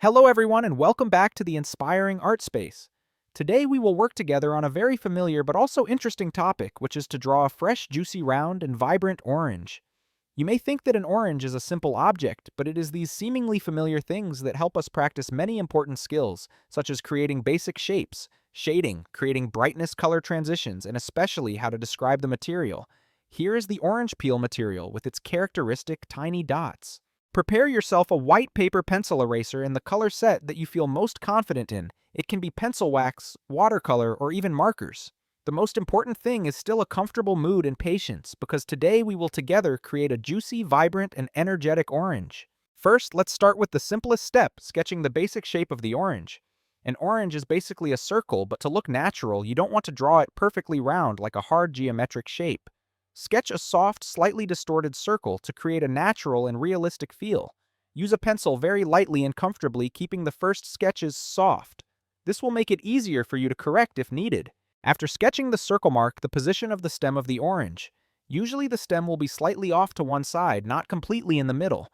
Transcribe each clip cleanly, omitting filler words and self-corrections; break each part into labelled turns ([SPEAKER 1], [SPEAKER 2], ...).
[SPEAKER 1] Hello everyone and welcome back to the inspiring art space. Today we will work together on a very familiar but also interesting topic, which is to draw a fresh, juicy, round, and vibrant orange. You may think that an orange is a simple object, but it is these seemingly familiar things that help us practice many important skills, such as creating basic shapes, shading, creating brightness color transitions, and especially how to describe the material. Here is the orange peel material with its characteristic tiny dots. Prepare yourself a white paper pencil eraser in the color set that you feel most confident in. It can be pencil wax, watercolor, or even markers. The most important thing is still a comfortable mood and patience, because today we will together create a juicy, vibrant, and energetic orange. First, let's start with the simplest step, sketching the basic shape of the orange. An orange is basically a circle, but to look natural, you don't want to draw it perfectly round like a hard geometric shape. Sketch a soft, slightly distorted circle to create a natural and realistic feel. Use a pencil very lightly and comfortably, keeping the first sketches soft. This will make it easier for you to correct if needed. After sketching the circle, mark the position of the stem of the orange. Usually the stem will be slightly off to one side, not completely in the middle.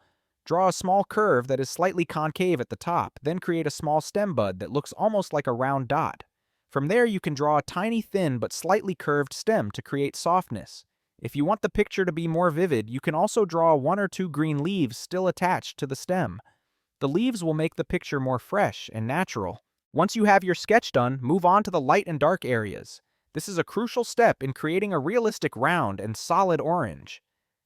[SPEAKER 1] Draw a small curve that is slightly concave at the top, then create a small stem bud that looks almost like a round dot. From there you can draw a tiny thin but slightly curved stem to create softness. If you want the picture to be more vivid, you can also draw one or two green leaves still attached to the stem. The leaves will make the picture more fresh and natural. Once you have your sketch done, move on to the light and dark areas. This is a crucial step in creating a realistic round and solid orange.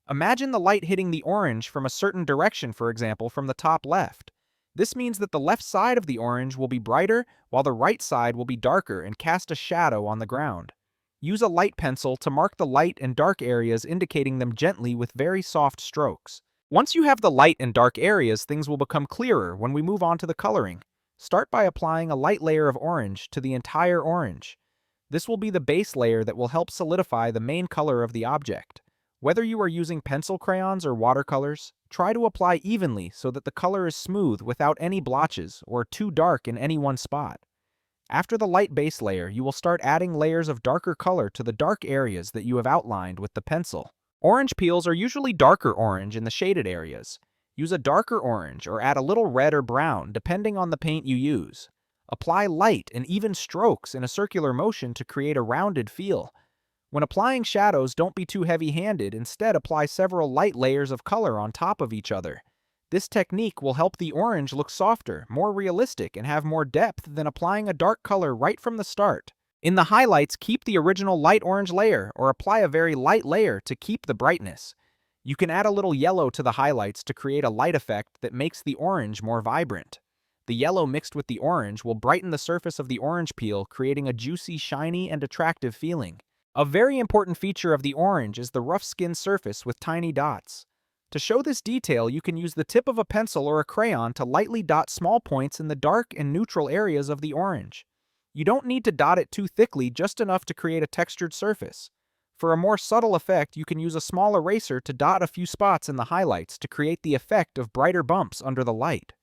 [SPEAKER 1] Imagine the light hitting the orange from a certain direction, for example, from the top left. This means that the left side of the orange will be brighter, while the right side will be darker and cast a shadow on the ground. Use a light pencil to mark the light and dark areas, indicating them gently with very soft strokes. Once you have the light and dark areas, things will become clearer when we move on to the coloring. Start by applying a light layer of orange to the entire orange. This will be the base layer that will help solidify the main color of the object. Whether you are using pencil crayons or watercolors, try to apply evenly so that the color is smooth without any blotches or too dark in any one spot. After the light base layer, you will start adding layers of darker color to the dark areas that you have outlined with the pencil. Orange peels are usually darker orange in the shaded areas. Use a darker orange or add a little red or brown depending on the paint you use. Apply light and even strokes in a circular motion to create a rounded feel. When applying shadows, don't be too heavy-handed. Instead, apply several light layers of color on top of each other. This technique will help the orange look softer, more realistic, and have more depth than applying a dark color right from the start. In the highlights, keep the original light orange layer or apply a very light layer to keep the brightness. You can add a little yellow to the highlights to create a light effect that makes the orange more vibrant. The yellow mixed with the orange will brighten the surface of the orange peel, creating a juicy, shiny, and attractive feeling. A very important feature of the orange is the rough skin surface with tiny dots. To show this detail, you can use the tip of a pencil or a crayon to lightly dot small points in the dark and neutral areas of the orange. You don't need to dot it too thickly, just enough to create a textured surface. For a more subtle effect, you can use a small eraser to dot a few spots in the highlights to create the effect of brighter bumps under the light.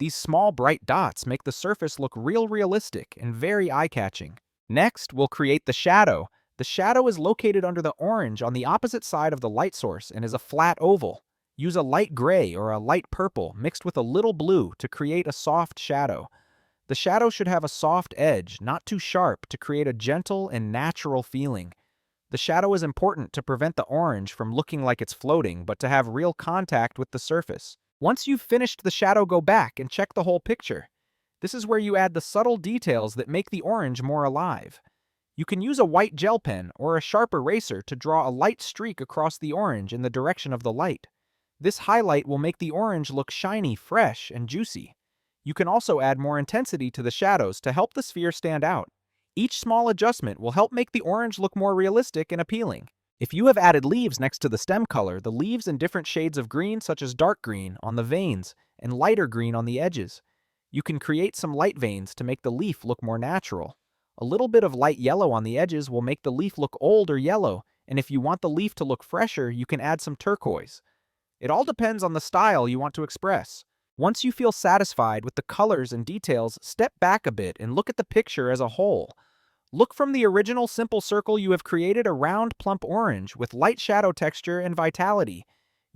[SPEAKER 1] These small bright dots make the surface look realistic and very eye-catching. Next, we'll create the shadow. The shadow is located under the orange on the opposite side of the light source and is a flat oval. Use a light gray or a light purple mixed with a little blue to create a soft shadow. The shadow should have a soft edge, not too sharp, to create a gentle and natural feeling. The shadow is important to prevent the orange from looking like it's floating, but to have real contact with the surface. Once you've finished the shadow, go back and check the whole picture. This is where you add the subtle details that make the orange more alive. You can use a white gel pen or a sharp eraser to draw a light streak across the orange in the direction of the light. This highlight will make the orange look shiny, fresh, and juicy. You can also add more intensity to the shadows to help the sphere stand out. Each small adjustment will help make the orange look more realistic and appealing. If you have added leaves next to the stem color, the leaves in different shades of green, such as dark green on the veins and lighter green on the edges. You can create some light veins to make the leaf look more natural. A little bit of light yellow on the edges will make the leaf look old or yellow, and if you want the leaf to look fresher, you can add some turquoise. It all depends on the style you want to express. Once you feel satisfied with the colors and details, step back a bit and look at the picture as a whole. Look from the original simple circle you have created a round, plump orange with light shadow texture and vitality.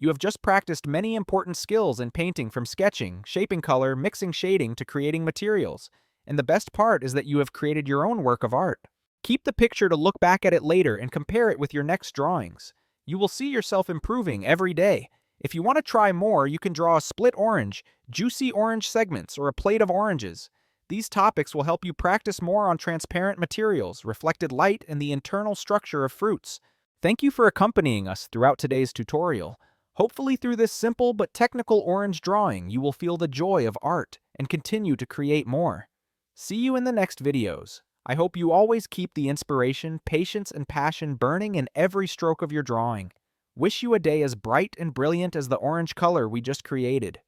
[SPEAKER 1] You have just practiced many important skills in painting, from sketching, shaping color, mixing shading, to creating materials. And the best part is that you have created your own work of art. Keep the picture to look back at it later and compare it with your next drawings. You will see yourself improving every day. If you want to try more, you can draw a split orange, juicy orange segments, or a plate of oranges. These topics will help you practice more on transparent materials, reflected light, and the internal structure of fruits. Thank you for accompanying us throughout today's tutorial. Hopefully through this simple but technical orange drawing, you will feel the joy of art and continue to create more. See you in the next videos. I hope you always keep the inspiration, patience, and passion burning in every stroke of your drawing. Wish you a day as bright and brilliant as the orange color we just created.